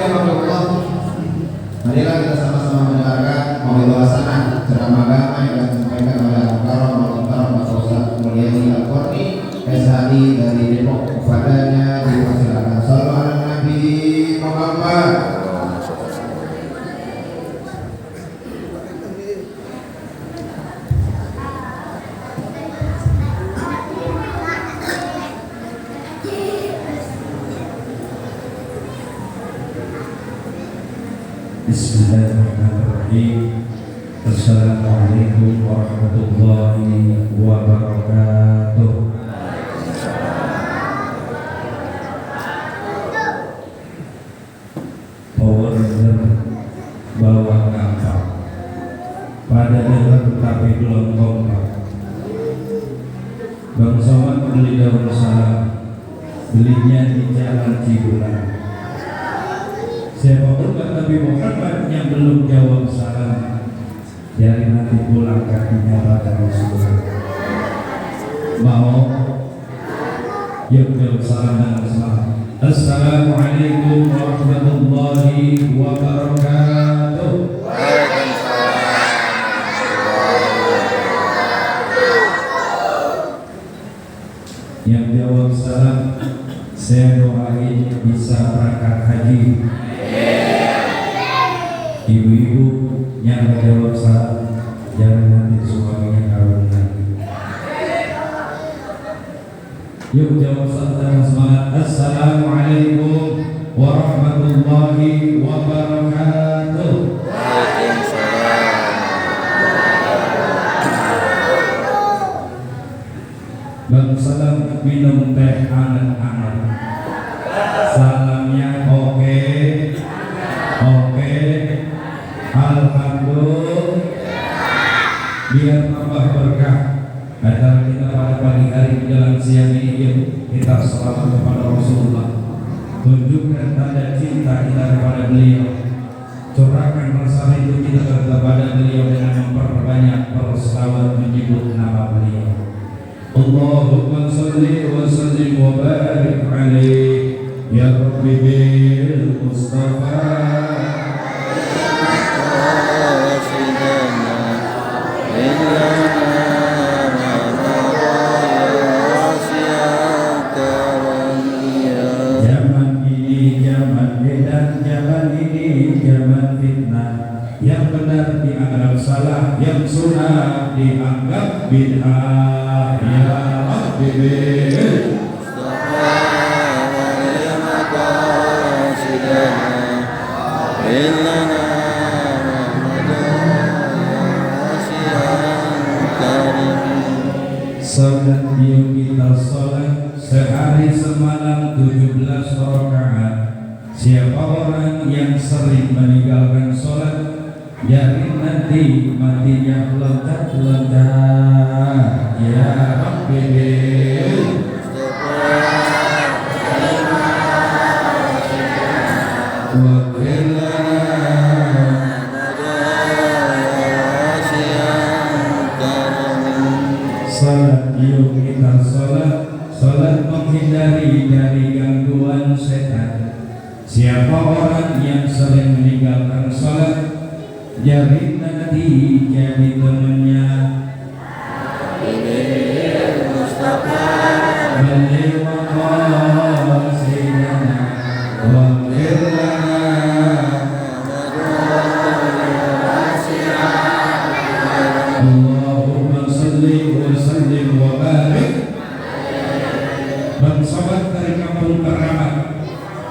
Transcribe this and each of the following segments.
rahimahullah, marilah kita sama-sama mendengarkan maulid hasanah ceramah agama yang akan disampaikan oleh Al-Karam Al-Muhtaram Bapak Ustaz Mulyadi Al-Qurni SHI dari Depok. Kepadanya dipersilakan. Shallallahu alaihi Nabi Muhammad. Bismillahirrahmanirrahim. Assalamualaikum warahmatullahi wabarakatuh. Power bawa kapal pada dengar tapi belum kompak. Bangsawan beli daun salam, belinya di jalan Cibulan. Siapa pun Nabi Muhammad yang belum jawab salam, dari nanti pulang kakinya pada Rasulullah. Mau? Yuk jawab salam dengan salam. Assalamualaikum warahmatullahi wabarakatuh. Yang jawab salam, saya doain bisa berangkat haji. Ibu-ibu yang jawab salam, jangan nanti suaminya kawin lagi. Yuk jawab salam dengan semangat. Assalamualaikum warahmatullahi wabarakatuh. Bang salam minum teh hangat-hangat. Salamnya oke. Alhamdulillah, biar tambah berkah acara kita pada pagi hari menjelang siang ini. Kita salawat kepada Rasulullah, tunjukkan tanda cinta kita kepada beliau, curahkan rasa rindu kita kepada beliau dengan memperbanyak berselawat menyebut nama beliau. Allahumma salli wa sallim wa barik alaihi ya Rabbi bil Mustafa. Yang benar dianggap salah, yang sunnah dianggap bid'ah. Ya Rabbi bil Mustafa wa maqasidana illana salat yang kita salat sehari semalam 17 rakaat. Siapa orang yang sering meninggalkan salat, jadi nanti matinya loncat-loncat. Ya Rabbi bil salat yuk kita salat menghindari dari gangguan setan. Siapa orang yang sering meninggalkan salat, jadi nanti jadi temannya Mustafa Allahumma salli wa sallim wa barik. Bang Sobat dari kampung Keramat,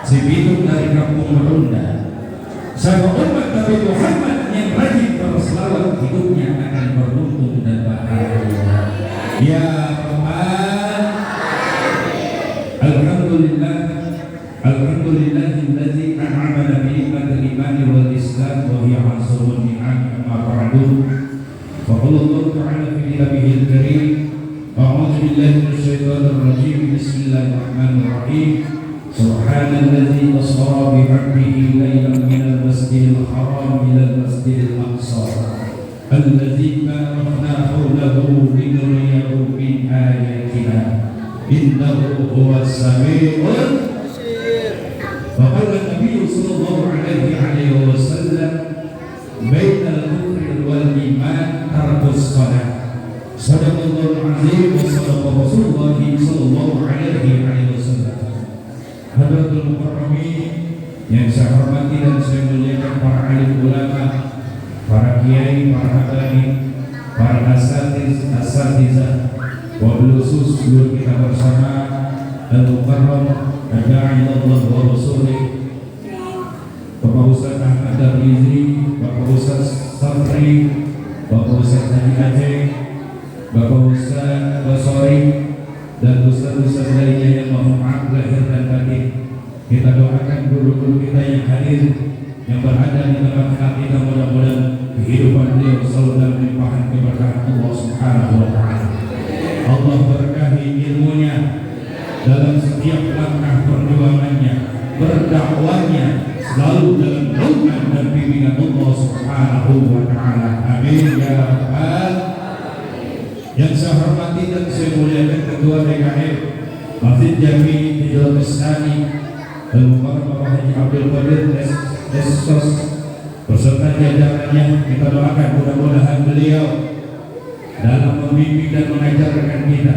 si Bidung dari kampung Merunda, sama umat Nabi Muhammad yang rajin berselawat, hidupnya akan beruntung dan bahagia. Ya Rahman, Alhamdulillah, Alhamdulillahilladzi an'amana bi ni'matil imani wal islam wa hiya asrun ni'am ma ba'du. Wa qala Allah ta'ala fi kitabihil karim, a'udzu billahi minasyaitonir rajim. Bismillahirrahmanirrahim. Subhanalladzi asra bi 'abdihi laylan minal masjidil haram ilal masjidil aqsa alladzi barakna hawlahu linuriyahu min ayatina innahu huwas samiul basir. Wa Nabi sallallahu alaihi wasallam bainal kufri wal iman tarkus shalah. Sadaqallahul azim wa sadaqa Rasulullah sallallahu alaihi wasallam. Hadratul mukarramin yang saya hormati dan saya muliakan, para alim ulama, para kiai, para habaib, para asatizah, wabil khusus guru kita bersama Al-Mukarram Al-Ja'ilullah wa Rasulih, Bapak Ustaz Ahmad Darmizi, Bapak Ustaz Safri, Bapak Ustaz Haji Aceh, Bapak Ustaz Basori, dan Ustaz-Ustaz lainnya yang mohon maaf lahir dan batin. Kita doakan guru-guru kita yang hadir, yang berada di tengah-tengah kita, mudah-mudahan kehidupan beliau selalu dalam limpahan keberkahan Allah Subhanahu wa Ta'ala. Allah berkahi ilmunya dalam setiap langkah perjuangannya, berdakwahnya selalu dalam naungan dan bimbingan Allah Subhanahu wa Ta'ala. Amin ya rabbal. Yang saya hormati dan saya muliakan Ketua DKM Masjid Jami Hijrul Islami Al-Mukarram Bapak Haji Abdul Qadir Esos beserta jajarannya, kita doakan mudah-mudahan beliau dalam membimbing dan mengajarkan kita,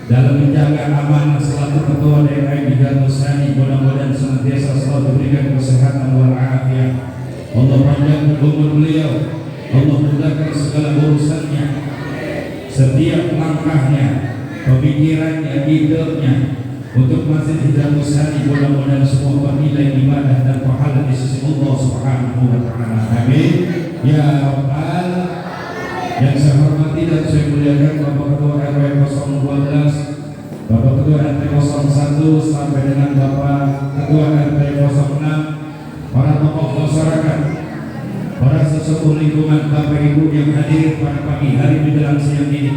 dalam menjaga amanah selaku Ketua DKM Hijrul Islami, mudah-mudahan senantiasa selalu diberikan kesehatan wal afiat. Allah panjangkan umur beliau, Allah mudahkan segala urusannya, setiap langkahnya, pemikirannya, idenya untuk Masjid Hijrul Islami, mudah-mudahan semua bernilai ibadah dan pahala di sisi Allah Subhanahu wa Ta'ala. Amin ya rabbal. Yang saya hormati dan saya muliakan Bapak Ketua RW 012, Bapak Ketua RT 01 sampai dengan Bapak Ketua RT 06, para tokoh masyarakat, para sesepuh lingkungan, Bapak Ibu yang hadir pada pagi hari menjelang siang ini,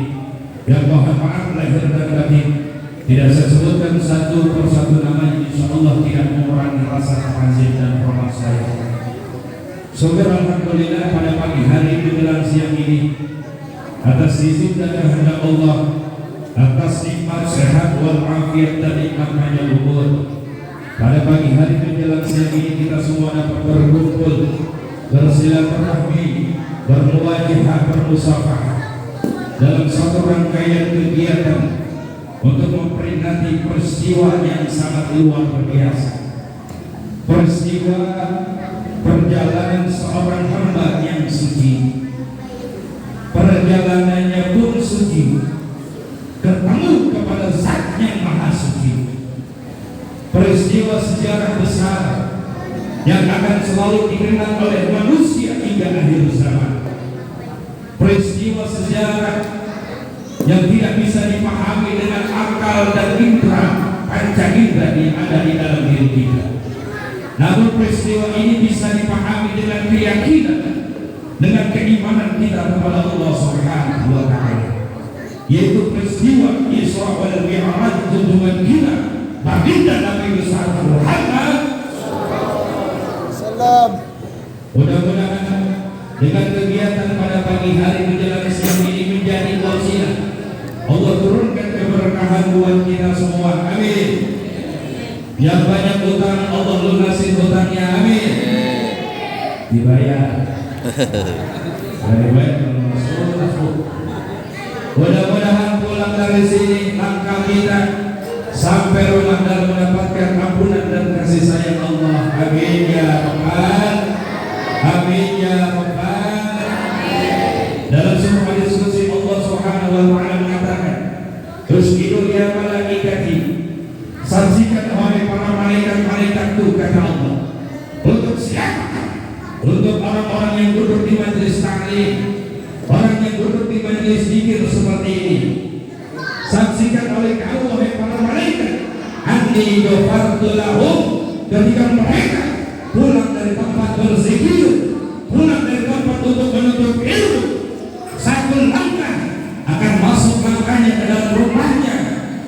yang mohon maaf lahir dan batin. Tidak saya sebutkan satu persatu namanya, insya Allah tidak mengurangi rasa ta'zim dan hormat saya. Syukur alhamdulillah pada pagi hari menjelang siang ini, atas izin dan kehendak Allah, atas nikmat sehat wal afiat dan nikmatnya umur, pada pagi hari menjelang siang ini kita semua dapat berkumpul, bersilaturahmi, bermuwajahah, bermusafahah dalam satu rangkaian kegiatan untuk memperingati peristiwa yang sangat luar biasa, peristiwa perjalanan seorang hamba yang suci. Perjalanannya pun suci, ketemu kepada Zat yang Maha Suci. Peristiwa sejarah besar yang akan selalu dikenang oleh manusia hingga akhir zaman. Peristiwa sejarah yang tidak bisa dipahami dengan akal dan indera panca indera yang ada di dalam diri kita. Namun peristiwa ini bisa dipahami dengan keyakinan, dengan keimanan kita kepada Allah Subhanahu wa Ta'ala, yaitu peristiwa Isra wal Mi'raj, junjungan kita baginda Nabi besar Muhammad sallam. Mudah-mudahan dengan kegiatan pada pagi hari menjelang siang ini menjadi wasilah Allah turunkan keberkahan buat kita semua. Amin. Yang banyak utang Allah lunasin hutangnya. Amin. Dibayar. Dibayar. Mudah-mudahan pulang dari sini langkah kita sampai rumah dan mendapatkan ampunan dan kasih sayang Allah. Amin ya rabbal. Amin ya rabbal. Dalam sebuah hadis qudsi Allah Subhanahu wa Ta'ala mengatakan, "Usqidu ya malaikati, saksikan wahai para malaikat-malaikatku," kata Allah. Untuk siapa? Untuk orang-orang yang duduk di majelis taklim, orang yang duduk di majelis zikir seperti ini. Saksikan oleh kamu wahai para malaikat, anni ghafartu lahum, ketika mereka pulang dari tempat berzikir, pulang dari tempat untuk menuntut ilmu, satu langkah akan masuk langkahnya ke dalam rumahnya,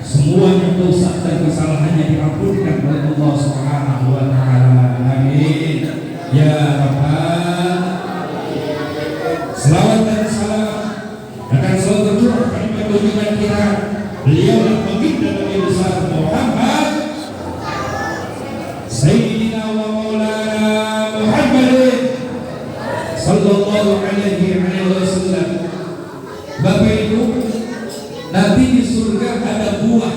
semuanya dosa dan kesalahannya diampunkan oleh Allah Subhanahu wa Ta'ala. Amin ya rabbal. Selawat dan salam akan selalu tercurahkan pada junjungan kita, beliau baginda Nabi besar Muhammad Sayyidina wa sallallahu alaihi wasallam. Bapak Ibu, nanti di surga ada buah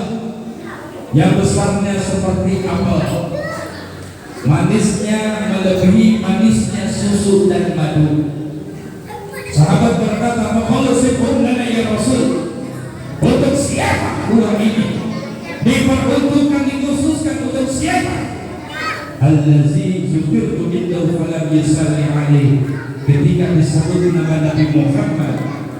yang besarnya seperti apel, manisnya melebihi manisnya susu dan madu. Sahabat berkata, "Kalau sempurna ya Rasul, untuk siapa buah ini? Diperuntukkan, dikhususkan untuk siapa?" Allazi zukirtu indahu falam yusalli alaihi. Ketika disebut nama Nabi Muhammad,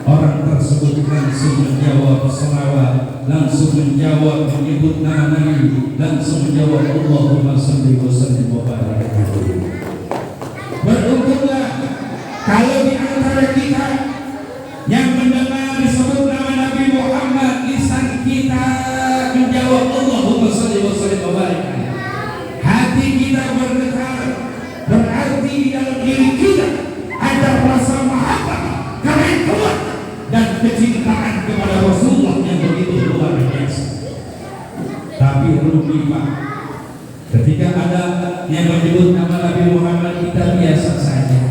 orang tersebut langsung menjawab salawat, langsung menjawab menyebut nama Nabi, langsung menjawab Allahumma shalli wa sallim wa barik alaihi. Beruntunglah kalau di antara kita yang mendengar disebut nama Nabi Muhammad, lisan kita menjawab Allahumma shalli wa sallim wa barik alaihi. Hati kita bergetar, berarti di dalam diri kita ada rasa mahabbah, kerinduan dan kecintaan kepada Rasulullah yang begitu luar biasa. Tapi belum lima, ketika ada yang menyebut nama Nabi Muhammad, kita biasa saja,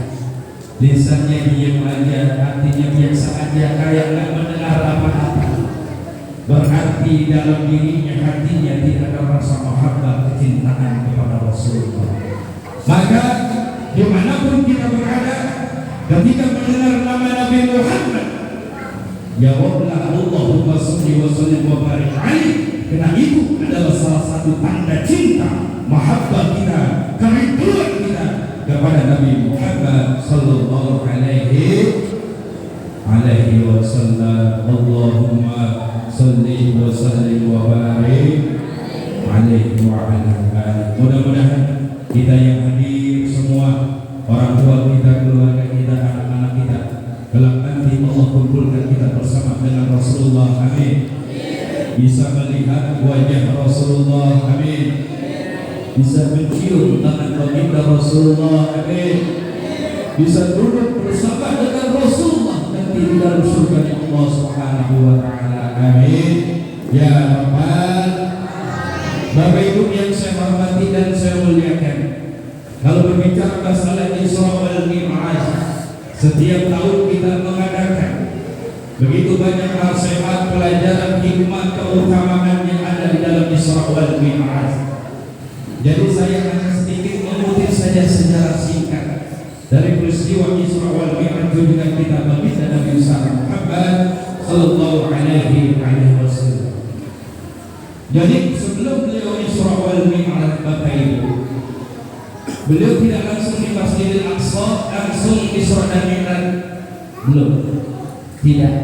lisannya diam aja, hatinya biasa aja, kayak nggak mendengar apa-apa. Berarti dalam dirinya, hatinya tidak ada rasa mahabbah, kecintaan kepada Rasulullah. Maka dimanapun kita berada, ketika mendengar nama Nabi Muhammad, jawablah Allahumma shalli wa sallim wa barik alaihi. Karena itu adalah salah satu tanda cinta, mahabbah kita, kerinduan kita kepada Nabi Muhammad sallallahu alaihi wasallam. Allahumma shalli wa sallim wa barik alaihi wa ala alihi. Mudah-mudahan kita yang hadir semua, orang tua kita, keluarga kita, anak-anak kita, kelak nanti Allah kumpulkan kita bersama dengan Rasulullah. Amin. Bisa melihat wajah Rasulullah. Amin. Bisa mencium tangan baginda Rasulullah. Amin. Bisa duduk bersama dengan Rasulullah nanti di dalam surga Allah Subhanahu wa taala. Amin. Ya Rabbal. Bapak Ibu yang saya hormati dan saya muliakan, kalau berbicara masalah Isra wal Mi'raj, setiap tahun kita mengadakan begitu banyak nasihat, pelajaran, hikmah, keutamaan yang ada di dalam Isra wal Mi'raj. Jadi saya akan sedikit mengutip saja sejarah singkat dari peristiwa Isra wal Mi'raj dengan kita baginda Nabi Muhammad sallallahu alaihi wasallam. Jadi sebelum beliau Isra wal Mi'raj, Bapak Ibu, beliau tidak langsung di Masjidil Aqsa, langsung Isra dan Mi'raj, belum, tidak.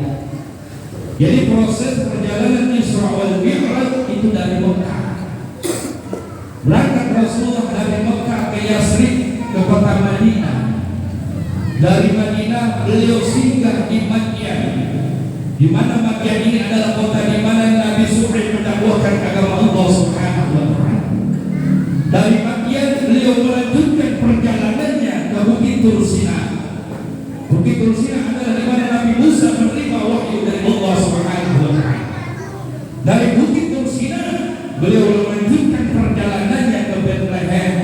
Jadi proses perjalanan Isra wal Mi'raj itu dari Mekah. Berangkat Rasulullah dari Mekah ke Yasrib, ke kota Madinah. Dari Madinah beliau singgah di Makkah, di mana Makkah ini adalah kota di mana Nabi Suhaib mendakwahkan agama Allah Subhanahu wa taala. Dari Makkah beliau melanjutkan perjalanannya ke Bukit Tursina. Bukit Tursina adalah di mana Nabi Musa menerima wahyu dari Allah Subhanahu wa taala. Dari Bukit Tursina beliau melanjutkan perjalanannya ke Bethlehem.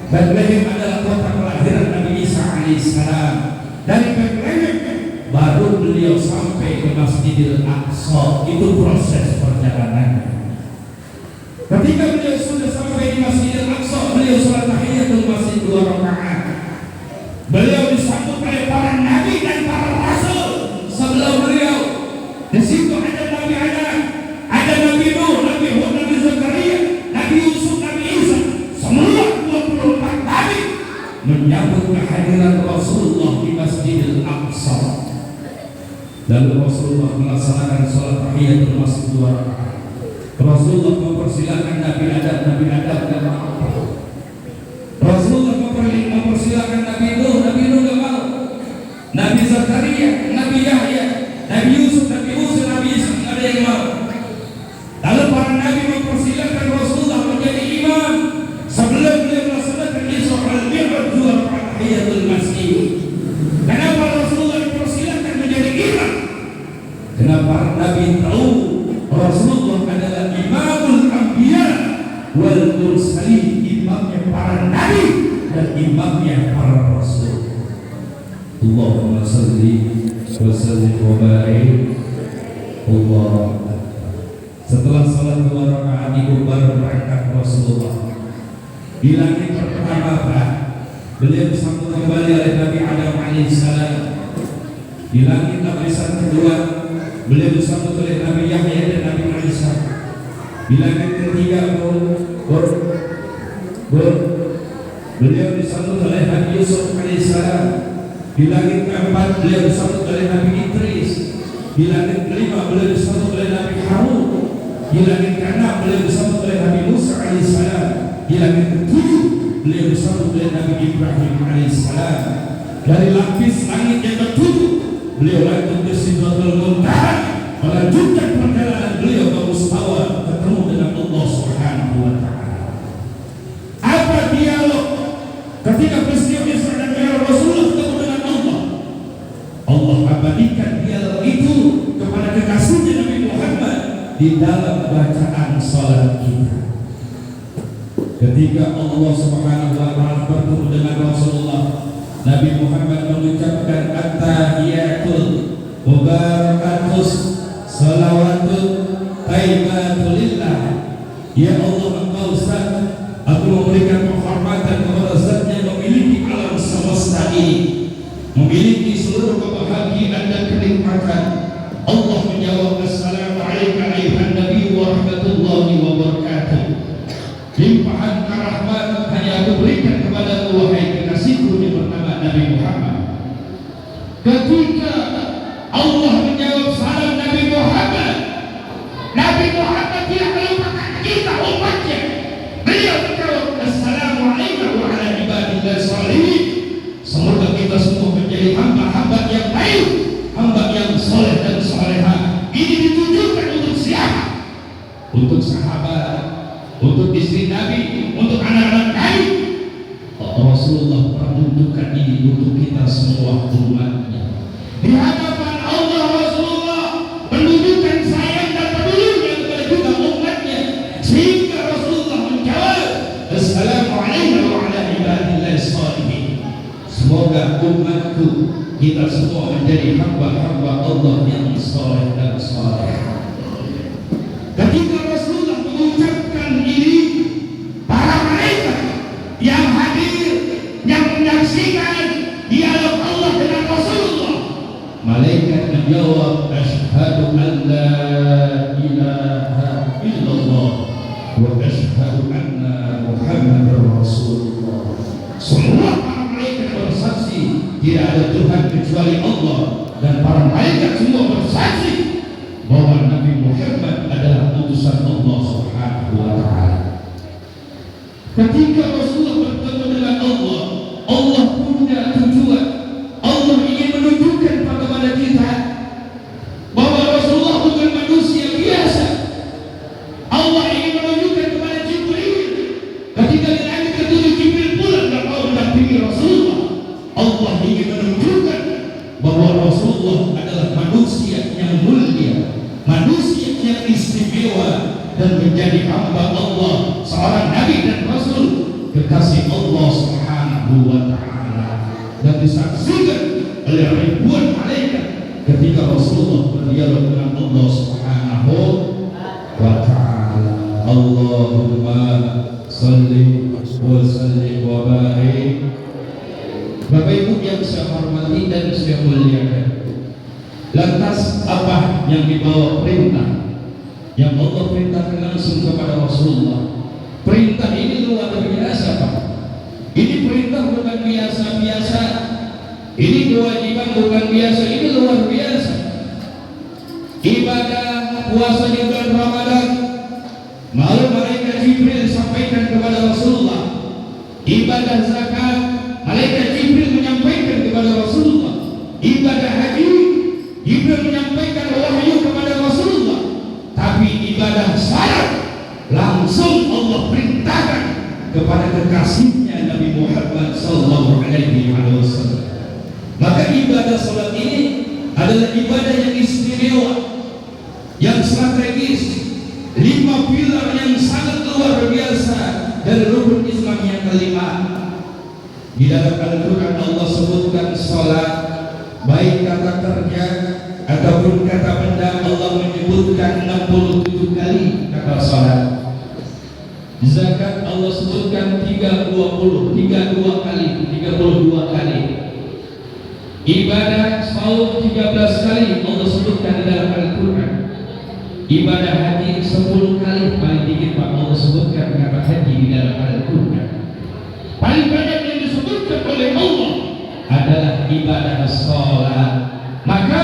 Bethlehem adalah kota kelahiran Nabi Isa alaihissalam. Dari Bethlehem baru beliau sampai ke Masjidil Aqsa. Itu proses perjalanannya. Ketika beliau sudah sampai di Masjidil Aqsa, beliau sholat tahiyatul masjid 2 rakaat. Beliau disambut oleh para nabi dan para rasul sebelum beliau. Di situ ada Nabi Adam, ada Nabi Nuh, Nabi Hud, Nabi Zakaria, Nabi Yusuf, Nabi Isa. Semua 24 nabi menyambut kehadiran Rasulullah di Masjidil Aqsa. Lalu Rasulullah melaksanakan sholat tahiyatul masjid 2 rakaat. Rasulullah mempersilakan Nabi Adam dan Rasulullah mempersilakan Nabi Nuh gak mau. Nabi Zakaria, Nabi Yahya, Nabi Yusuf, Nabi Musa, Nabi Isa, ada yang mau. Lalu para nabi mempersilakan Rasulullah menjadi imam sebelum beliau melaksanakan Isra wal Mi'raj 2 rakaat tahiyatul masjid. Kenapa Rasulullah dipersilakan menjadi imam? Karena para nabi tahu Rasulullah adalah imamul anbiya wal mursalin, imamnya para nabi dan imamnya para rasul. Allahumma salli wa sallim wa barik. Allah. Setelah salat 2 rakaat itu baru berangkat Rasulullah. Di langit pertama Pak, beliau disambut kembali oleh Nabi Adam alaihissalam. Di langit lapisan kedua, beliau disambut oleh Nabi Yahya dan Nabi Isa. Di langit ketiga beliau disambut oleh Nabi Yusuf alaihissalam. Di langit keempat beliau disambut oleh Nabi Idris. Di langit kelima beliau disambut oleh Nabi Harun. Di langit keenam beliau disambut oleh Nabi Musa alaihissalam. Di langit ketujuh beliau disambut oleh Nabi Ibrahim alaihissalam. Dari lapis langit yang ketujuh beliau lanjut ke Sidratul Muntaha, melanjutkan perjalanan beliau ke Mustawa, ketemu dengan Allah Subhanahu wa taala. Apa dialog ketika peristiwa Isra dan Mi'raj Rasulullah ketemu dengan Allah? Allah abadikan dialog itu kepada kekasihnya Nabi Muhammad di dalam bacaan salat kita. Ketika Allah Subhanahu wa taala bertemu dengan Rasulullah, Nabi Muhammad mengucapkan at-tahiyatul mubarakatus salawatul taibatulillah. Ya Allah, Engkau Zat, aku memberikan penghormatan kepada Zat yang memiliki alam semesta ini, memiliki seluruh kebahagiaan dan kenikmatan. Allah menjawab, assalamualaikum ayuhan nabi wa rahmatullahi wa barakatuh. Limpahan rahmat hanya aku berikan kepada wahai kekasihku yang bernama Nabi Muhammad. Ketika Allah menjawab salam Nabi Muhammad, Nabi Muhammad tidak melupakan kita umatnya. Beliau menjawab, assalamualaikum wa ala ibadillah sholihin. Semoga kita semua menjadi hamba-hamba yang baik, hamba yang soleh dan solehah. Ini ditujukan untuk siapa? Untuk sahabat, untuk istri Nabi, untuk anak-anak Nabi. Rasulullah peruntukkan ini untuk kita semua umatnya. Di hadapan Allah, Rasulullah menunjukkan sayang dan pedulinya kepada kita umatnya, sehingga Rasulullah menjawab, assalamualaikum wa ala ibadillah sholihin. Semoga umatku, kita semua menjadi hamba-hamba Allah yang soleh dan soleh. Ketika Rasulullah mengucapkan ini, para malaikat yang hadir, yang menyaksikan dialog Allah dengan Rasulullah, malaikat menjawab, asyhadu an la ilaha illallah wa asyhadu anna Muhammadar Rasulullah. Semua para malaikat bersaksi tidak ada Tuhan kecuali Allah, dan para malaikat semua bersaksi bahwa Nabi Muhammad adalah utusan Allah Subhanahu wa taala. Ketika Rasulullah bertemu dengan Allah, Allah punya tujuan. Allah ingin menunjukkan kepada kita bahwa Rasulullah bukan manusia biasa. Allah ingin menunjukkan kepada Jibril ketika di langit ketujuh Jibril pulang dan mau mendampingi Rasulullah. Allah ingin menunjukkan bahwa Rasulullah adalah manusia yang mulia, manusia yang istimewa, dan menjadi hamba Allah, seorang Nabi dan Rasul, kekasih Allah Subhanahu wa taala, dan disaksikan oleh ribuan malaikat ketika Rasulullah berdialog dengan Allah Subhanahu wa taala. Allahumma salli wa sallim wa barik. Bapak Ibu yang saya hormati dan saya muliakan, lantas apa yang dibawa perintah yang Allah perintahkan langsung kepada Rasulullah? Perintah ini luar biasa Pak. Ini perintah bukan biasa-biasa. Ini kewajiban bukan biasa, ini luar biasa. Ibadah puasa di bulan Ramadan, malah malaikat Jibril sampaikan kepada Rasulullah. Ibadah zakat, malaikat Jibril menyampaikan kepada Rasulullah. Ibadah haji, Jibril menyampaikan wahyu kepada Rasulullah. Tapi ibadah salat langsung Allah perintahkan kepada kekasihnya Nabi Muhammad sallallahu alaihi wasallam. Maka ibadah salat ini adalah ibadah yang istimewa, yang strategis, 5 pilar yang sangat luar biasa dari rukun Islam yang kelima. Di dalam Al-Quran Allah sebutkan salat baik kata kerja ataupun kata benda, Allah menyebutkan 67 kali kata salat. Zakat Allah sebutkan 32 kali, 32 kali. Ibadah saum 13 kali Allah sebutkan dalam Al-Quran. Ibadah haji 10 kali, paling dikit Pak Allah sebutkan kata haji di dalam Al-Quran. Paling banyak yang disebutkan oleh Allah adalah ibadah salat. Maka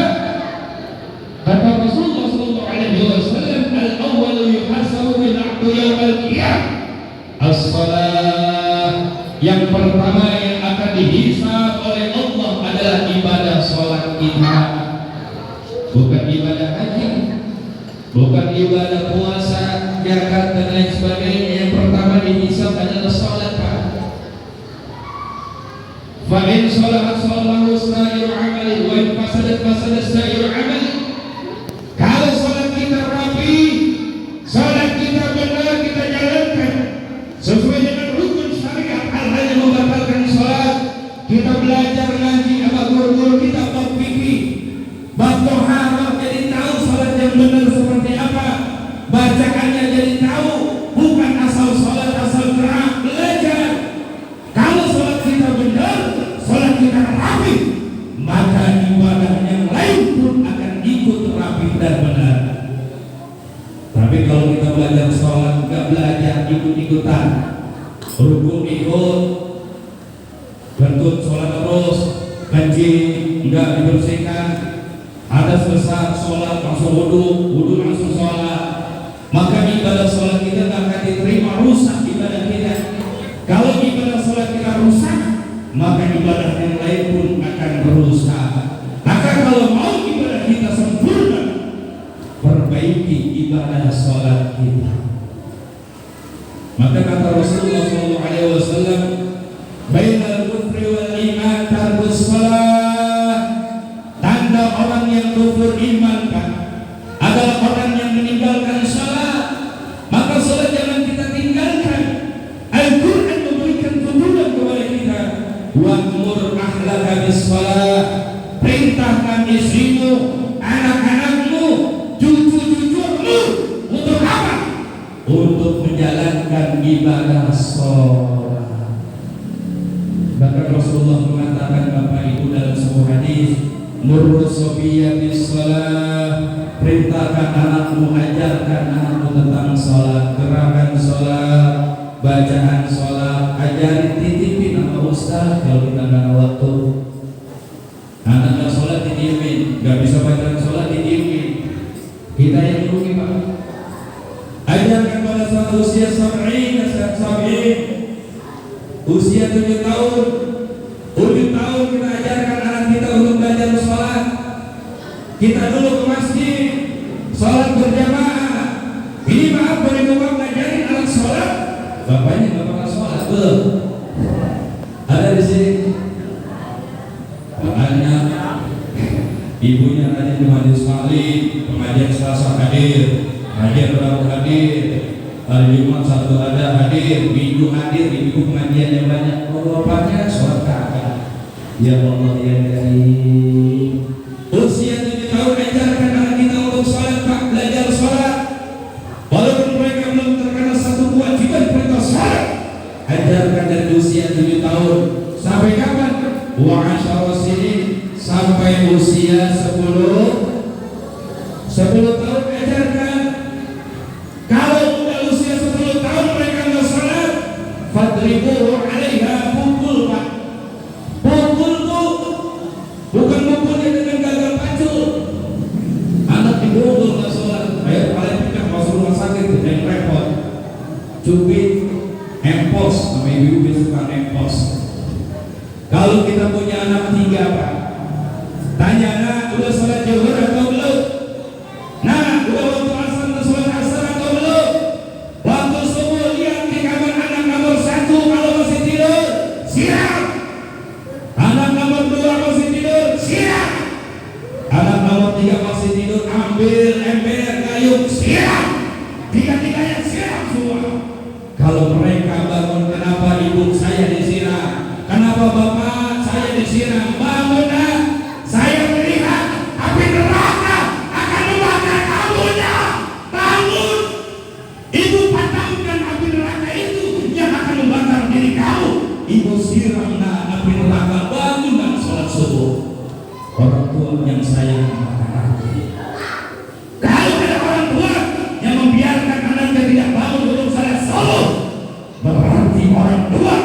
kata Rasulullah SAW, al-awwalu yuhasabu bil 'abdi yaumil qiyamah. As-salat, yang pertama yang akan dihisab oleh Allah adalah ibadah salat kita. Bukan ibadah haji, bukan ibadah puasa, zakat dan lain sebagainya. Yang pertama dihisab adalah salat, Pak. Fa in salahat salahu sa'iru 'amali wa in fasadat fasadat sa'iru 'amali. Kalau salat kita rapi, salat kita benar, kita jalankan sesuai dengan rukun syariat, hal-hal yang membatalkan salat, kita belajar ngaji sama guru-guru kita, bab fikih, bab tohara, jadi tahu salat yang benar seperti apa, bacaannya jadi tahu, bukan asal salat asal gerak, belajar. Kalau salat kita benar, salat kita rapi, maka ibadah yang lain pun akan ikut rapi dan benar. Tapi kalau kita belajar sholat, nggak belajar ikut-ikutan, rukun ikut, bentuk sholat terus, kencing nggak dibersihkan, ada selesai sholat langsung wudhu langsung sholat, maka ibadah sholat kita nggak akan diterima, rusak ibadah kita. Kalau ibadah sholat kita rusak, maka ibadah yang lain pun akan berusaha. Maka kalau mau ibadah kita sempurna, perbaiki ibadah sholat kita. Maka kata Rasulullah SAW, bainal kufri wal iman tarkus sholat. Tanda orang yang kufur iman, Pak, adalah orang yang meninggalkan sholat. Maka sholat jangan kita tinggalkan. Al-Quran memberikan tuntunan kepada kita, wa'mur ahlaka bis-shalah, perintahkan istrimu, anak-anakmu, cucu-cucumu untuk apa? Untuk menjalankan ibadah sholat. Bahkan Rasulullah mengatakan, Bapak Ibu, dalam sebuah hadis, murru sobiyya bis-shalah, perintahkan anakmu, ajarkan anakmu tentang sholat, gerakan sholat, bacaan sholat, ajarin, titipin sama ustaz. Kalau kita nggak ada waktu, anak nggak sholat didiemin, nggak bisa bacaan sholat didiemin, kita yang rugi, Pak. Ajarkan pada suatu usia sab'in, usia 7 tahun kita ajarkan anak kita untuk belajar sholat. Kita dulu ke masjid, sholat berjamaah. Ini maaf, boleh bapak ngajarin anak sholat, bapaknya nggak pernah sholat, belum ada di sini. Makanya ibunya tadi di majelis taklim, pengajian Selasa hadir, pengajian Rabu hadir, hari Jumat Sabtu ada hadir, Minggu hadir, Minggu pengajian yang banyak. Oh, bapaknya sholat kagak. Ya Allah yang karim. Usia 7 tahun ajarkan anak kita untuk sholat, Pak, belajar sholat. Walaupun mereka belum terkena satu kewajiban perintah sholat, ajarkan dari usia 7 tahun. Sampai kapan? Wa asyara sinin, sampai usia 10 tahun ajarkan. Kalau udah usia 10 tahun mereka nggak sholat, fadribuhu 'alaiha, pukul, Pak. Pukul tuh bukan mukulnya dengan gagang pacul. Anak dipukul nggak sholat, ayo paling tidak masuk rumah sakit, yang repot. Cubit, empos, sama ibu-ibu suka empos. Kalau kita punya anak 3, Pak, tanya, nak, udah sholat zuhur atau belum? Nah, udah waktu asar, udah sholat asar atau belum? Waktu subuh, lihat di kamar anak nomor 1, kalau masih tidur, siap. Anak nomor 2 masih tidur, siap. Anak nomor 3 masih tidur, ambil ember, gayung, siap. Tiga-tiganya siap semua. Kalau mereka bangun, kenapa ibu saya disiram? Kenapa bapak saya disiram? Bangun, nak, saya tua yang sayang kepada anaknya. Kalau ada orang tua yang membiarkan anaknya tidak bangun untuk salat subuh, berarti orang tua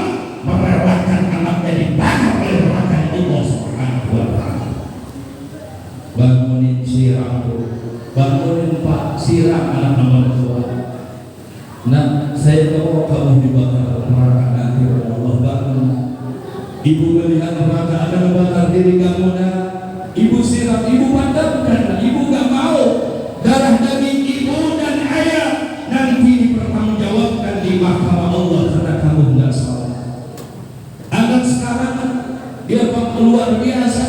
merelakan anaknya dibakar oleh neraka Allah Subhanahu wa taala. Bangunin siram, bangunin Pak, siram anak nomor tua. Nah, saya tahu kamu dibakar neraka nanti oleh Allah. Bangun. Ibu melihat neraka ada membakar diri kamu, nah ibu siram, ibu padamkan. Ibu gak mau darah daging ibu dan ayah nanti dipertanggungjawabkan di mahkamah Allah karena kamu nggak salah. Anak sekarang dia luar biasa.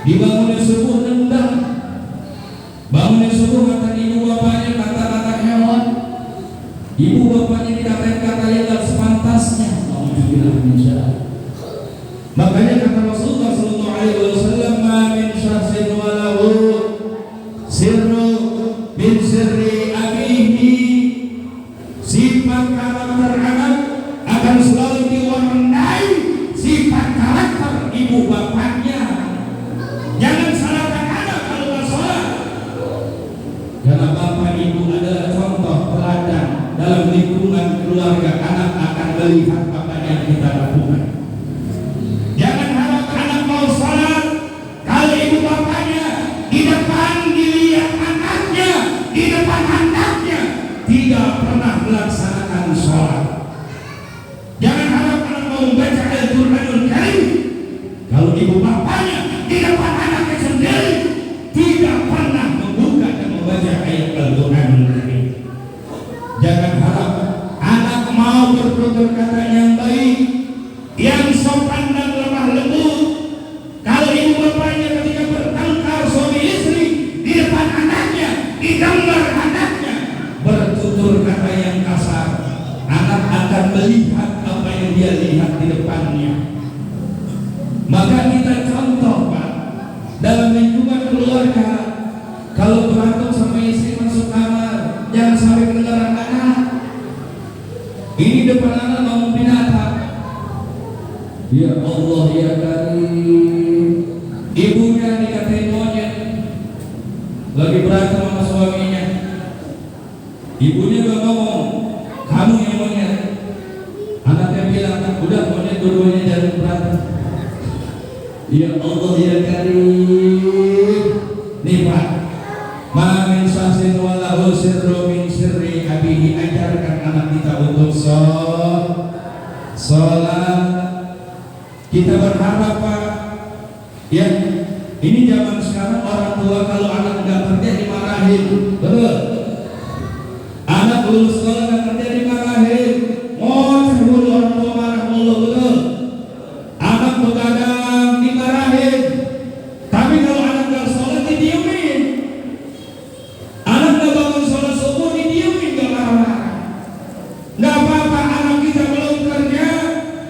Dibangunin subuh nendang, bangunin subuh kata ibu bapaknya kata-kata hewan. Ibu bapaknya dikatain kata yang gak sepantasnya. Makanya kata Rasulullah sallallahu alaihi wasallam, "Ma min syahsin walahu sirru min sirri abihi." Sifat karakter anak akan selalu diwarnai sifat karakter ibu bapaknya. Jangan salahkan anak kalau nggak salah. Karena bapak ibu adalah contoh teladan dalam lingkungan keluarga. Anak akan melihat apa yang kita lakukan. Jangan harap anak mau salat kalau ibu bapaknya di depan dilihat anaknya, di depan anaknya tidak pernah melaksanakan sholat. Jangan harap anak mau membaca Al-Quranul Karim kalau ibu bapaknya di depan anaknya sendiri tidak pernah membuka dan membaca ayat Al-Quranul Karim. Jangan harap anak mau bertutur kata yang baik, yang sopan dan lemah lembut. Kalau ibu bapaknya ketika bertengkar suami istri di depan anaknya, didengar anaknya bertutur kata yang kasar, anak akan melihat apa yang dia lihat di depannya. Maka kita contoh Pak, dalam lingkungan keluarga, kalau berantem sama istri masuk kamar, jangan sampai kedengaran anak. Ini depan anak mau binatang. Ya Allah ya Karim. Ibunya dikatain monyet, lagi berantem sama suaminya. Ibunya gak ngomong, kamu yang monyet. Anaknya bilang, udah monyet dua-duanya jangan berantem. Ya Allah ya Karim. Nih Pak, ma min syahsin walahu sirru min sirri abihi. Ajarkan anak kita untuk sholat. Kita berharap Pak, ya ini zaman sekarang orang tua kalau anak nggak kerja dimarahin, betul? Anak lulus sekolah nggak kerja dimarahin, ngoceh mulu orang tua marah mulu, betul? Anak begadang dimarahin, tapi kalau anak nggak sholat didiemin. Anak nggak bangun sholat subuh didiemin, nggak marah-marah. Nggak apa-apa anak kita belum kerja,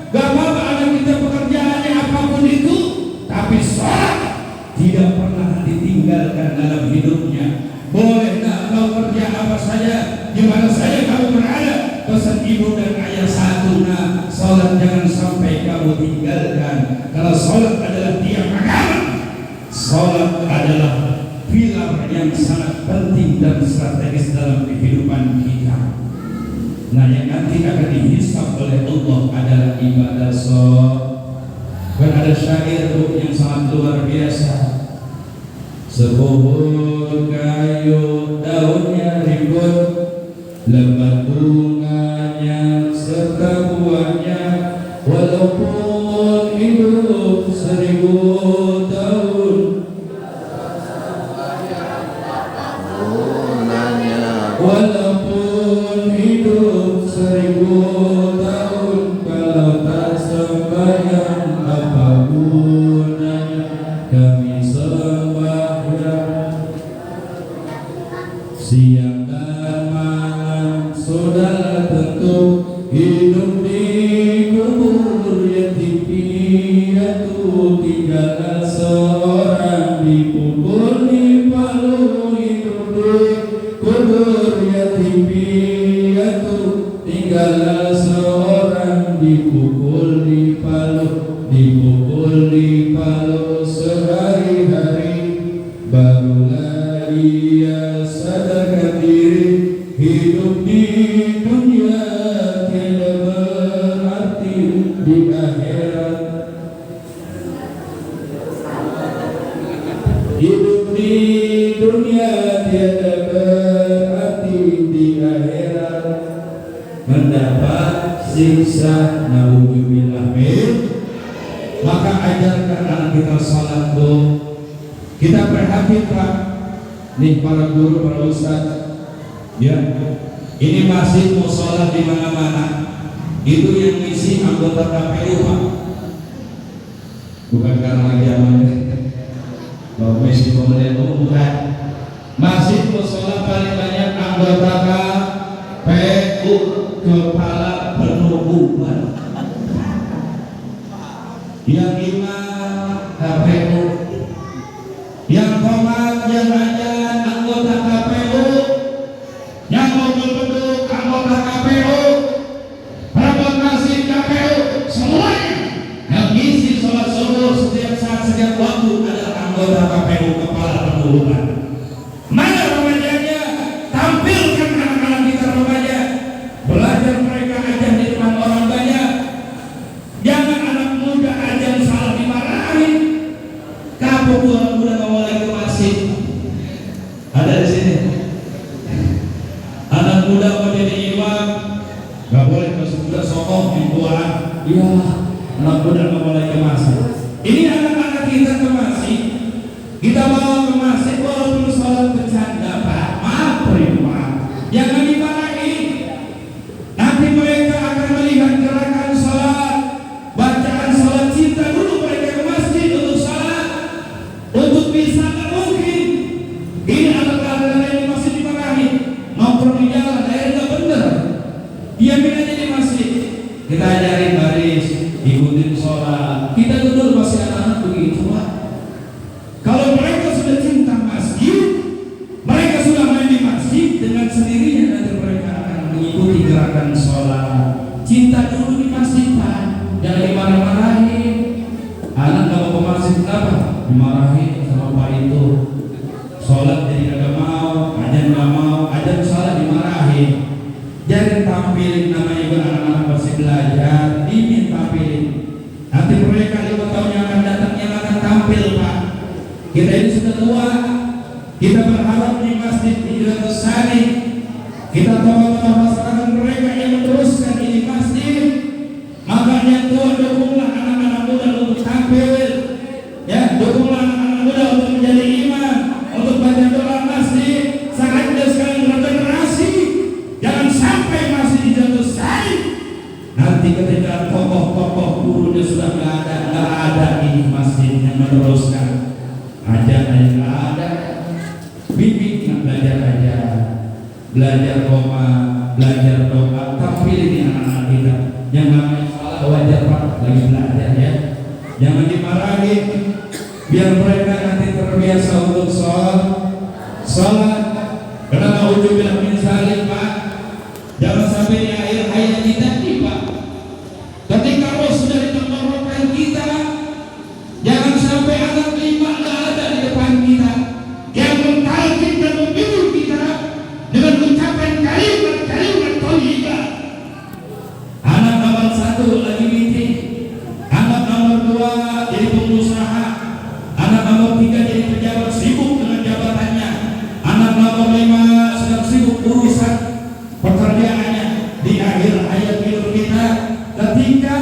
nggak apa-apa anak kita pekerjaannya apapun itu, tapi sholat tidak pernah ditinggalkan dalam hidupnya. Boleh nak kau kerja apa saja, di mana saja kamu berada, pesan ibu dan ayah satu, nak sholat jangan sampai kamu tinggalkan. Kalau sholat adalah tiang agama, sholat adalah pilar yang sangat penting dan strategis dalam kehidupan kita. Nah, yang nanti akan dihisab oleh Allah adalah ibadah sholat. Dan ada syair yang sangat luar biasa. Sebuah kayu daunnya ribut, lebat bunganya serta buahnya, walaupun hidup 1000 tahun. Walaupun hidup 1000 tahun, kalau tak sembahyang apa gunanya? Kami sembahyang siang dan malam, sudah tentu hidup di kubur yatim piatu. Tinggal seorang dipukul di Palu, hidup di kubur yatim piatu. Tinggal seorang dipukul di Palu, dipukul di Palu sehari-hari. dunia tiada berarti di akhirat mendapat siksa. Nauzubillah min. Maka ajarkan anak kita salat, Bu. Kita prihatin, Pak. Nih para guru, para ustaz, ya, ini masjid mau sholat di mana-mana, itu yang ngisi anggota KPU, Pak. Bukan karena lagi amannya, kalau misi pemilihan umum, bukan. Masjid mau sholat paling banyak anggota KPU, kepala penubuhan. Yang imam KPU, yang komat, yang ajan anggota KPU, yang mobil beduk anggota KPU, perabot nasi KPU, semuanya yang ngisi sholat subuh setiap saat setiap waktu adalah anggota KPU, kepala penubuhan. Mana remajanya? Tampilkan anak-anak kita remaja, belajar mereka ajar di depan orang banyak. Jangan anak muda ajar salah dimarahin. Kapok orang muda mulai ke masjid. Ada di sini. Anak muda mau jadi imam, nggak boleh masuk muda sokong yang tua. Iya, anak muda mau mulai ke masjid. Ini anak-anak kita ke masjid, kita bawa ke masjid walaupun sholat bercanda, Pak. Maaf, maaf. Jangan dimarahin. Nanti mereka akan melihat gerakan sholat, bacaan sholat cinta dulu mereka ke masjid untuk sholat, untuk bisa nggak mungkin. Ini anak-anak yang masih dimarahin, nongkrong di jalan, akhirnya nggak bener. Diamin aja di masjid. Kita ajarin baris, ikutin sholat. Kita dulu masih anak-anak begitu, Pak. Kalau mereka sudah cinta masjid, mereka sudah main di masjid, dengan sendirinya nanti mereka akan mengikuti gerakan sholat. Cinta dulu di masjid, Pak. Jangan dimarah-marahin. Anak nggak mau ke masjid, kenapa? Dimarahin sama Pak itu. Sholat jadi kagak mau, ajan nggak mau, ajan sholat dimarahin. Jangan tampilin, namanya juga anak-anak masih belajar, dimin tampilin. Nanti mereka 5 tahun yang akan datang yang akan tampil, Pak. Kita ini sudah tua. Kita berharap di masjid Hijratus Sani, kita tokoh-tokoh masyarakat mereka yang meneruskan ini masjid. Makanya tua dukunglah anak-anak muda untuk tampil, ya, dukunglah anak-anak muda untuk menjadi imam, untuk baca doa masjid. Saatnya sekarang regenerasi. Jangan sampai masih Hijratus Sani nanti ketika tokoh-tokoh gurunya sudah nggak ada ini masjid yang meneruskan. Ajar yang nggak ada, bimbing nggak belajar aja, belajar koma, belajar doa. Tampil ini anak-anak kita yang namanya salah wajar, Pak, lagi belajar, ya. Jangan dimarahin, biar mereka nanti terbiasa untuk sholat. Karena nauzubillah min dzalik, Pak. Jangan sampai di akhir hayat kita nih, Pak, ketika roh sudah di tenggorokan kita, jangan sampai anak 5 nggak ada di depan kita yang mentalkin dan membimbing kita dengan ucapan kalimat-kalimat thayyibah. Anak nomor 1 lagi meeting, anak nomor 2 jadi pengusaha, anak nomor 3 jadi pejabat sibuk dengan jabatannya, anak nomor 5 sedang sibuk urusan pekerjaannya. Di akhir hayat hidup kita, ketika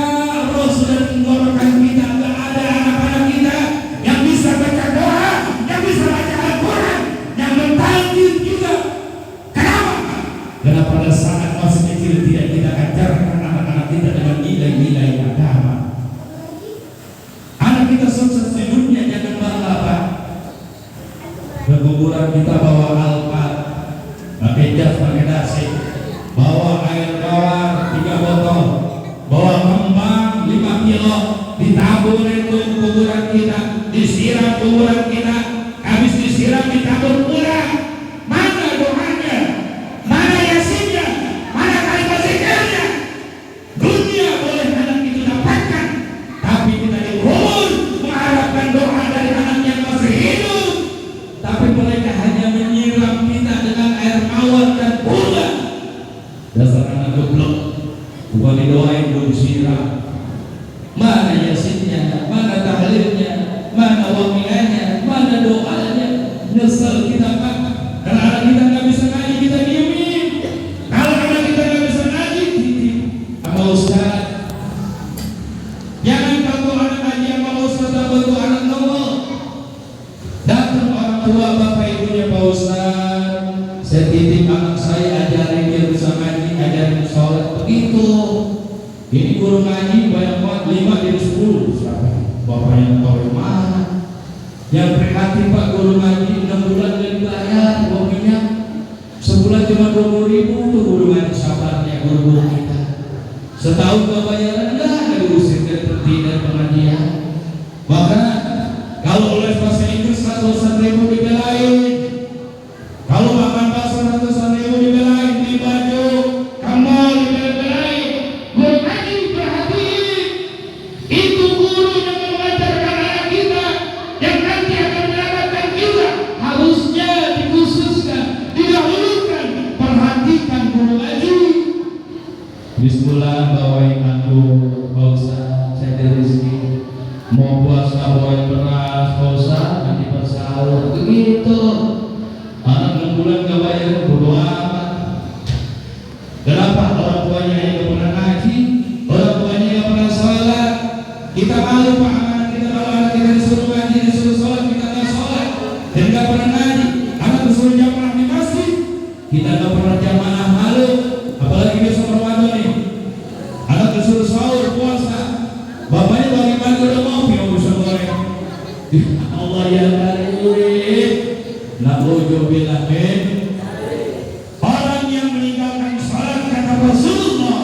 roh sudah tenggorokan kita, nggak ada anak-anak kita yang bisa baca doa, yang bisa baca Al-Quran, yang mentalkin juga. Kenapa? Karena pada saat masih kecil tidak kita ajarkan anak-anak kita dengan nilai-nilai agama. Anak kita sukses hidupnya jangan bangga, Pak. Ke kuburan kita bawa alpat, pakai jas, pakai dasi, bawa air tawar 3 botol, bawa kembang 5 kilo, ditaburin ke kuburan kita, disiram kuburan kita, habis disiram ditabur pulang. Mana doanya? Mana yasinnya? Mana kalimat zikirnya? Dunia boleh anak itu dapatkan, tapi kita di kubur mengharapkan doa dari anak yang masih hidup, tapi mereka hanya menyiram kita dengan air mawar dan bunga. Dasar anak goblok, bukan didoain belum siram. Mana yasinnya, mana tahlilnya, mana waqiahnya, mana doanya. yang tahu mana. Yang prihatin Pak guru ngaji 6 bulan dan dibayar uangnya. Sebulan cuma 20.000 tuh guru ngaji sabarnya guru-guru kita. Setahun gak bayaran dah diusir dari pengajian. Bahkan kalau les bahasa Inggris 100.000 dibelain. Kalau makan bakso 100.000 dibelain, di baju kamal dibelain. Guru ngaji perhatiin. Itu guru yang mengajarkan anak kita yang nanti akan menyelamatkan kita. Harusnya dikhususkan, didahulukan. Perhatikan guru ngaji. Bismillah bawain aku Pak Ustaz, saya dari rezeki. Mau puasa bawain beras Pak Ustaz, nanti pas sahur begitu. Anak 6 bulan gak bayar, bodo amat. Kenapa? Orang tuanya yang gak pernah ngaji, orang tuanya yang gak pernah sholat. Kita malu Pak, anak kita kalau anak kita disuruh ngaji, disuruh sholat, kita gak sholat dan gak pernah ngaji. Anak disuruh jamaah di masjid, kita gak pernah jamaah, malu. Apalagi besok Ramadan nih, anak disuruh sahur puasa, bapaknya pagi-pagi udah ngopi, bisa goreng. Allah ya karim. Na'udzubillah min. Orang yang meninggalkan salat kata Rasulullah,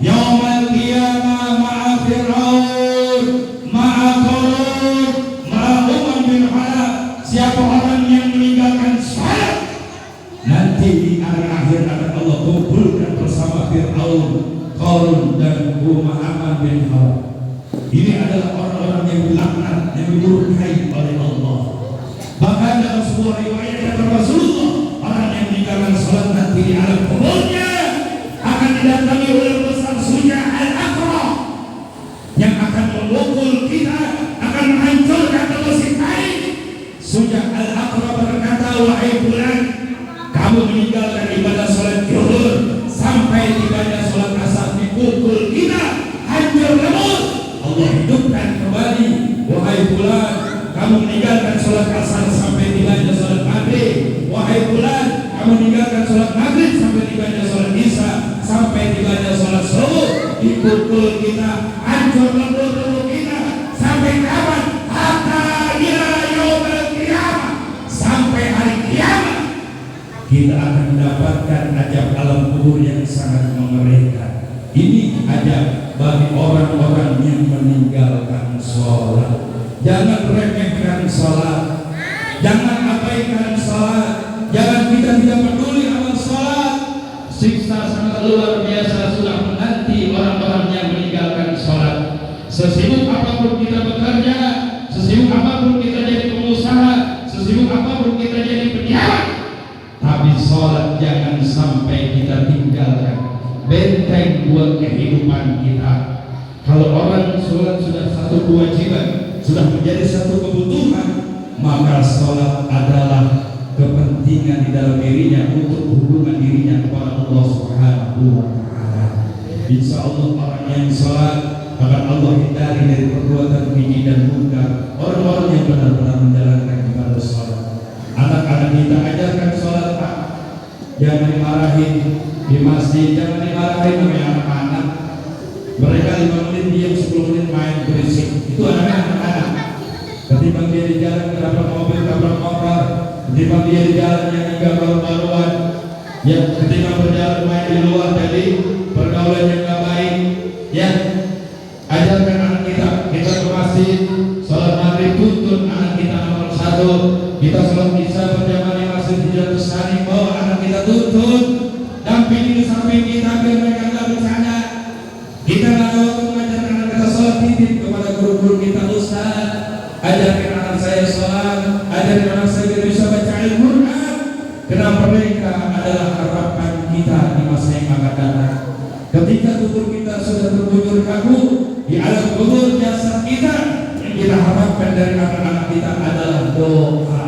yaumal qiyamah ma'a Fir'aun, ma'a Qarun, ma'a umam bin halak. Siapa orang yang meninggalkan salat, nanti di akhir akan Allah kumpulkan bersama Fir'aun, Qarun dan Muhammad bin Halak. Ini adalah orang-orang yang dilaknat, yang dimurkai oleh Allah. Bahkan dalam sebuah riwayat kata Rasulullah, orang yang meninggalkan salat nanti di alam kuburnya akan didatangi oleh besar Suja Al-Aqra yang akan memukul kita, akan menghancurkan mesin kain. Suja Al-Aqra berkata, wahai fulan, kamu meninggalkan ibadah salat zuhur sampai ibadah salat asar, dipukul kita, hancur lebur. Allah hidupkan kembali. Wahai fulan, kamu meninggalkan salat asar sampai ibadah salat maghrib. Wahai fulan, kamu meninggalkan salat maghrib sampai ibadah salat isya, sampai ibadah salat subuh, dipukul kita, hancur lebur tubuh kita. Sampai kapan? Hatta ila yaumil qiyamah, sampai hari kiamat kita akan mendapatkan ajab alam kubur yang sangat mengerikan. Ini ajab bagi orang-orang yang meninggalkan sholat. Jangan remehkan sholat, jangan abaikan sholat, jangan kita tidak peduli amal sholat. Siksa sangat luar biasa sudah menanti orang-orang yang meninggalkan sholat. Sesibuk apapun kita bekerja, sesibuk apapun kita jadi pengusaha, sesibuk apapun kita jadi pejabat, tapi sholat jangan sampai kita tinggalkan. Benteng buat kehidupan kita. Kalau orang sholat sudah satu kewajiban, sudah menjadi satu kebutuhan, maka sholat adalah kepentingan di dalam dirinya untuk hubungan dirinya kepada Allah Subhanahu wa Ta'ala. Insya Allah orang yang sholat akan Allah hindari dari perbuatan keji dan munkar. Orang-orang yang benar-benar menjalankan ibadah sholat. Anak-anak kita ajarkan sholat, Pak. Jangan dimarahin di masjid, jangan dimarahin oleh anak-anak. Mereka 5 menit diam, 10 menit main berisik. Itu anak-anak. Ketika dia di jalan kenapa mobil, tabrak motor, ketika dia di jalan yang hingga baru-baruan, ya ketika berjalan main di luar jadi pergaulan yang gak baik. Ya, ajarkan anak kita ke masjid, sholat maghrib tuntun anak kita nomor 1. Kita sholat isya berjamaah di masjid Hijratus Sani, bawa anak kita tuntun, dampingi di samping kita biar mereka nggak bercanda. Kita nggak ada waktu mengajarkan anak kita sholat, titip kepada guru-guru kita, Ustaz, ajarkan anak saya sholat, ajarkan anak saya biar bisa baca Al-Quran. Karena mereka adalah harapan kita di masa yang akan datang. Ketika kubur kita sudah terbujur kaku, di alam kubur jasad kita, yang kita harapkan dari anak-anak kita adalah doa.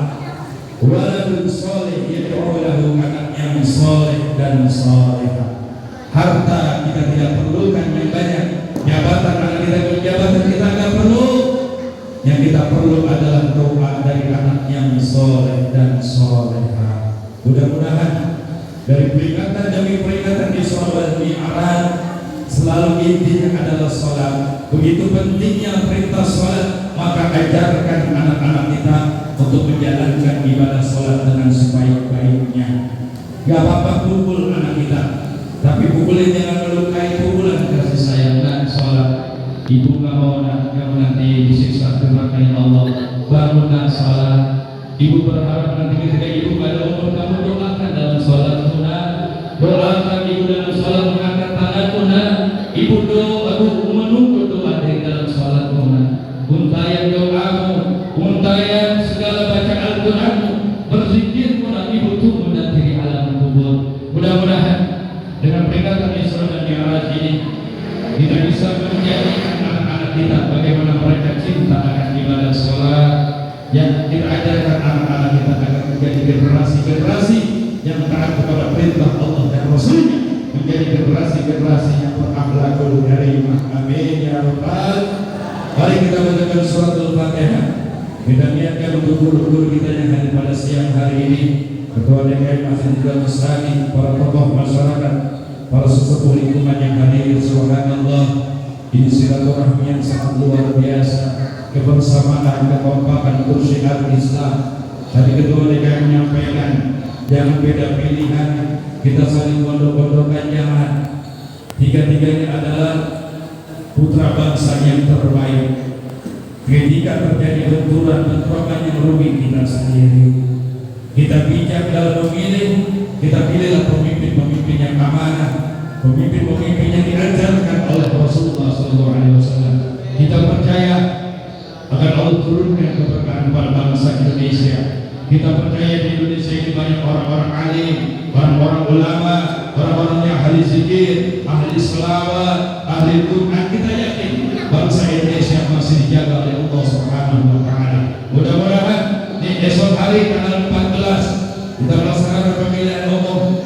Waladun soleh yad'u lahu, anak yang soleh dan solehah. Harta kita tidak perlukan yang banyak, jabatan anak kita berjabatan kita nggak perlu. Yang kita perlu adalah doa dari anak yang soleh dan solehah. Mudah-mudahan dari peringatan demi peringatan di Isra Mi'raj selalu intinya adalah sholat. Begitu pentingnya perintah sholat, maka ajarkan anak-anak kita untuk menjalankan ibadah sholat dengan sebaik-baiknya. Gak apa-apa pukul anak kita, tapi pukulin jangan melukai, pukulan kasih sayang dan sholat. Ibu gak mau nanti disiksa neraka Allah. Bangunlah sholat. Ibu berharap nanti ketika ibu pada umur kamu doakan dalam sholat tuna. Doakan ibu dalam sholat mengangkat tangan tuna. Ibu menunggu doa dari dalam sholat tuna. Untayan doamu, untayan segala baca Al-Quranmu, berzikir tuna. Ibu tunggu nanti di alam kubur. Mudah-mudahan dengan peringatan Isra dan Mi'raj ini kita bisa menjadikan anak-anak kita bagaimana mereka cinta akan ibadah sholat, yang kita ajarkan anak-anak kita agar menjadi generasi-generasi yang taat kepada perintah Allah dan Rasulnya, menjadi generasi-generasi yang berakhlakul karimah. Amin ya rabbal. Mari kita bacakan surat Al-Fatihah. Kita niatkan untuk guru-guru kita yang hadir pada siang hari ini, Ketua DKM Masjid Al-Mustaqim, para tokoh masyarakat, para sesepuh lingkungan yang hadir. Subhanallah, ini silaturahmi yang sangat luar biasa, kebersamaan, kekompakan untuk syiar Islam. Tadi Ketua DKM menyampaikan jangan beda pilihan, kita saling gondok-gondokan, jangan. Tiga-tiganya adalah putra bangsa yang terbaik. Ketika terjadi benturan yang merugi kita sendiri, kita bijak dalam memilih. Kita pilihlah pemimpin-pemimpin yang amanah, pemimpin-pemimpin yang diajarkan oleh Rasulullah SAW. Kita percaya akan Allah turunkan keberkahan pada bangsa Indonesia. Kita percaya di Indonesia ini banyak orang-orang alim, orang-orang ulama, orang-orang yang ahli zikir, ahli selawat, ahli Quran. Kita yakin bangsa Indonesia masih dijaga oleh Allah Subhanahu wa Ta'ala. Mudah-mudahan di esok hari tanggal 14 kita melaksanakan pemilihan umum.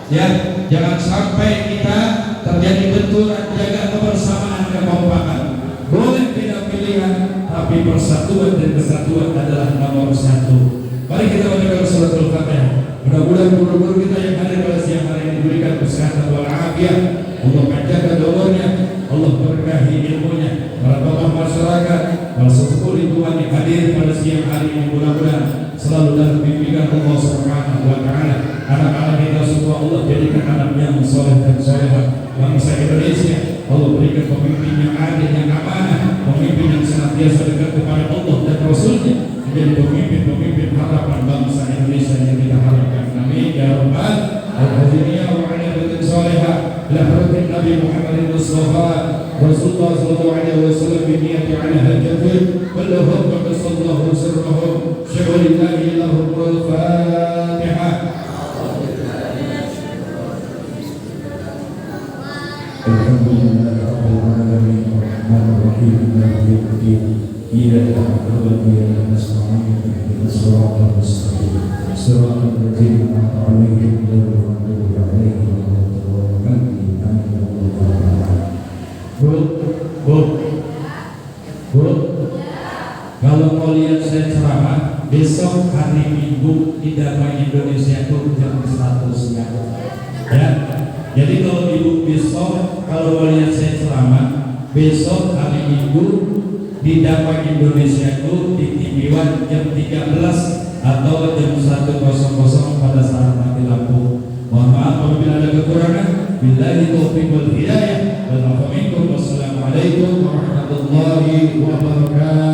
Ya, jangan sampai kita terjadi benturan. Jaga kebersamaan, kekompakan. Boleh beda pilihan, tapi persatuan dan kesatuan adalah nomor satu. Mari kita baca surat Al-Fatihah. Mudah-mudahan guru-guru kita yang hadir pada siang hari ini diberikan kesehatan walafiat. Allah menjaga doanya, Allah berkahi ilmunya. Para tokoh masyarakat, para sesepuh lingkungan yang hadir pada siang hari ini, mudah-mudahan selalu dalam bimbingan Allah Subhanahu wa Ta'ala. Anak-anak kita semua Allah jadikan anak yang soleh dan solehah. Bangsa Indonesia Allah berikan pemimpin yang adil, yang amanah, pemimpin yang senantiasa dekat kepada Allah dan Rasulnya, menjadi pemimpin-pemimpin harapan bangsa Indonesia yang kita harapkan. Amin ya rabbal alamin. Wa ala batin salihah ila haratin Nabi Muhammad Mustafa Rasulullah sallallahu alaihi wasallam bi niyati ala hajjati wallahu qad sallallahu sirruhu syuhurillahi lahum wal Fatihah. Alhamdulillah rabbil alamin arrahmanir rahim maliki yaumiddin. Iyyaka na'budu wa iyyaka nasta'in ihdinas siratal mustaqim siratal ladzina an'amta 'alaihim ghairil maghdubi 'alaihim waladdallin. Bu, kalau mau lihat saya ceramah besok hari Minggu di Damai Indonesia itu jam 1 siang. Ya, jadi kalau ibu besok kalau mau lihat saya ceramah besok hari Minggu di Damai Indonesia itu di TV One jam 13 atau jam 1.00 pada saat mati lampu. Mohon maaf apabila ada kekurangan. Billahi taufiq wal hidayah. Wassalamualaikum warahmatullahi wabarakatuh.